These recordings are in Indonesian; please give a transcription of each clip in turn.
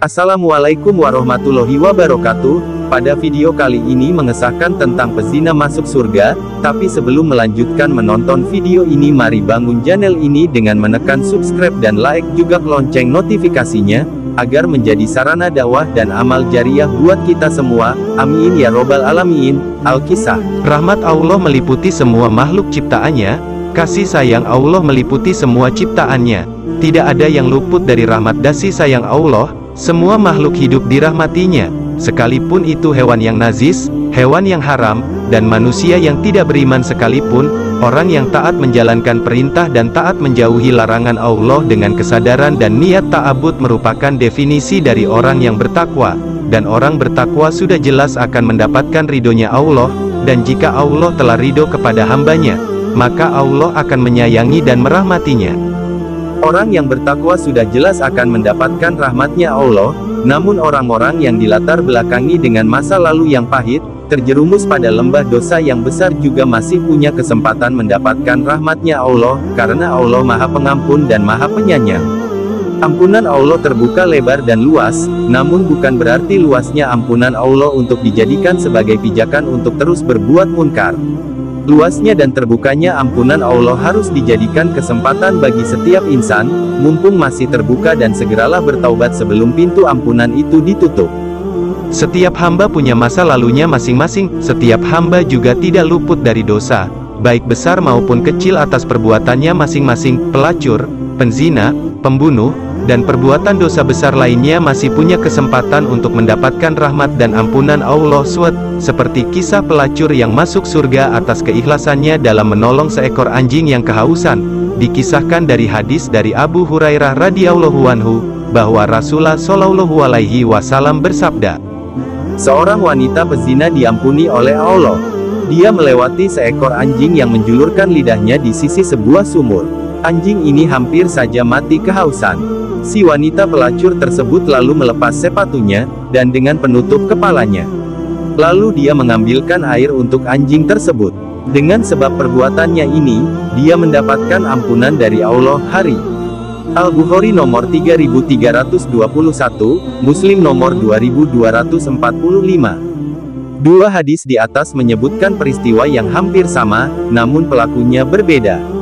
Assalamualaikum warahmatullahi wabarakatuh. Pada video kali ini mengesahkan tentang pezina masuk surga. Tapi sebelum melanjutkan menonton video ini, mari bangun channel ini dengan menekan subscribe dan like juga lonceng notifikasinya, agar menjadi sarana dakwah dan amal jariah buat kita semua. Amin ya robbal alamin. Al-Kisah. Rahmat Allah meliputi semua makhluk ciptaannya. Kasih sayang Allah meliputi semua ciptaannya. Tidak ada yang luput dari rahmat kasih sayang Allah. Semua makhluk hidup dirahmatinya, sekalipun itu hewan yang najis, hewan yang haram, dan manusia yang tidak beriman sekalipun. Orang yang taat menjalankan perintah dan taat menjauhi larangan Allah dengan kesadaran dan niat ta'abbud merupakan definisi dari orang yang bertakwa. Dan orang bertakwa sudah jelas akan mendapatkan ridhonya Allah, dan jika Allah telah ridho kepada hambanya, maka Allah akan menyayangi dan merahmatinya. Orang yang bertakwa sudah jelas akan mendapatkan rahmatnya Allah. Namun orang-orang yang dilatar belakangi dengan masa lalu yang pahit, terjerumus pada lembah dosa yang besar juga masih punya kesempatan mendapatkan rahmatnya Allah, karena Allah Maha Pengampun dan Maha Penyayang. Ampunan Allah terbuka lebar dan luas, namun bukan berarti luasnya ampunan Allah untuk dijadikan sebagai pijakan untuk terus berbuat munkar. Luasnya dan terbukanya ampunan Allah harus dijadikan kesempatan bagi setiap insan, mumpung masih terbuka, dan segeralah bertaubat sebelum pintu ampunan itu ditutup. Setiap hamba punya masa lalunya masing-masing. Setiap hamba juga tidak luput dari dosa, baik besar maupun kecil atas perbuatannya masing-masing. Pelacur, penzina, pembunuh, dan perbuatan dosa besar lainnya masih punya kesempatan untuk mendapatkan rahmat dan ampunan Allah SWT, seperti kisah pelacur yang masuk surga atas keikhlasannya dalam menolong seekor anjing yang kehausan. Dikisahkan dari hadis dari Abu Hurairah radhiyallahu anhu, bahwa Rasulullah shallallahu alaihi wasallam bersabda, seorang wanita pezina diampuni oleh Allah. Dia melewati seekor anjing yang menjulurkan lidahnya di sisi sebuah sumur. Anjing ini hampir saja mati kehausan. Si wanita pelacur tersebut lalu melepas sepatunya, dan dengan penutup kepalanya, lalu dia mengambilkan air untuk anjing tersebut. Dengan sebab perbuatannya ini, dia mendapatkan ampunan dari Allah. Hari Al-Bukhari nomor 3321, Muslim nomor 2245. Dua hadis di atas menyebutkan peristiwa yang hampir sama, namun pelakunya berbeda.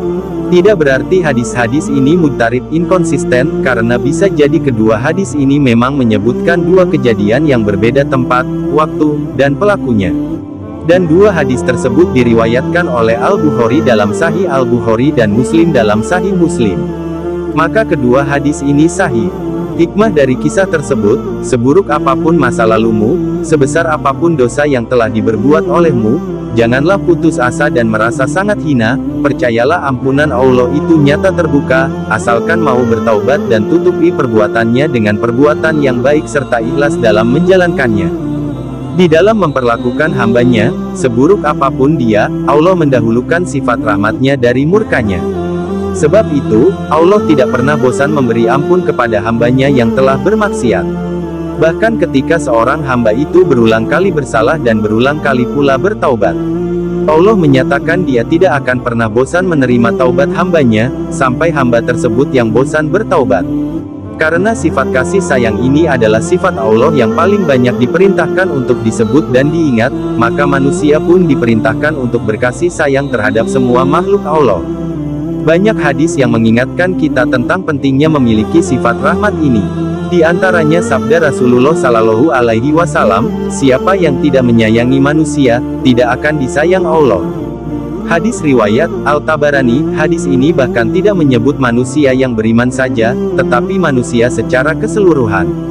Tidak berarti hadis-hadis ini mudtarib inkonsisten, karena bisa jadi kedua hadis ini memang menyebutkan dua kejadian yang berbeda tempat, waktu, dan pelakunya. Dan dua hadis tersebut diriwayatkan oleh Al-Bukhari dalam Sahih Al-Bukhari dan Muslim dalam Sahih Muslim. Maka kedua hadis ini sahih. Hikmah dari kisah tersebut: seburuk apapun masa lalumu, sebesar apapun dosa yang telah diberbuat olehmu, janganlah putus asa dan merasa sangat hina. Percayalah ampunan Allah itu nyata terbuka, asalkan mau bertaubat dan tutupi perbuatannya dengan perbuatan yang baik serta ikhlas dalam menjalankannya. Di dalam memperlakukan hambanya, seburuk apapun dia, Allah mendahulukan sifat rahmatnya dari murkanya. Sebab itu, Allah tidak pernah bosan memberi ampun kepada hambanya yang telah bermaksiat. Bahkan ketika seorang hamba itu berulang kali bersalah dan berulang kali pula bertaubat, Allah menyatakan Dia tidak akan pernah bosan menerima taubat hambanya, sampai hamba tersebut yang bosan bertaubat. Karena sifat kasih sayang ini adalah sifat Allah yang paling banyak diperintahkan untuk disebut dan diingat, maka manusia pun diperintahkan untuk berkasih sayang terhadap semua makhluk Allah. Banyak hadis yang mengingatkan kita tentang pentingnya memiliki sifat rahmat ini. Di antaranya sabda Rasulullah Sallallahu Alaihi Wasallam, siapa yang tidak menyayangi manusia, tidak akan disayang Allah. Hadis riwayat Al-Tabarani. Hadis ini bahkan tidak menyebut manusia yang beriman saja, tetapi manusia secara keseluruhan.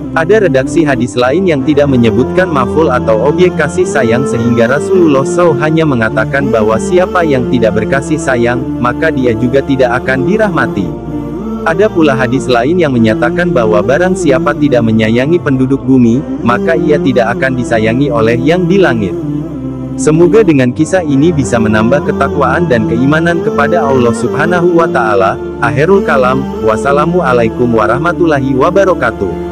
Ada redaksi hadis lain yang tidak menyebutkan maf'ul atau objek kasih sayang, sehingga Rasulullah SAW hanya mengatakan bahwa siapa yang tidak berkasih sayang, maka dia juga tidak akan dirahmati. Ada pula hadis lain yang menyatakan bahwa barang siapa tidak menyayangi penduduk bumi, maka ia tidak akan disayangi oleh yang di langit. Semoga dengan kisah ini bisa menambah ketakwaan dan keimanan kepada Allah Subhanahu wa Ta'ala. Akhirul kalam, wassalamualaikum warahmatullahi wabarakatuh.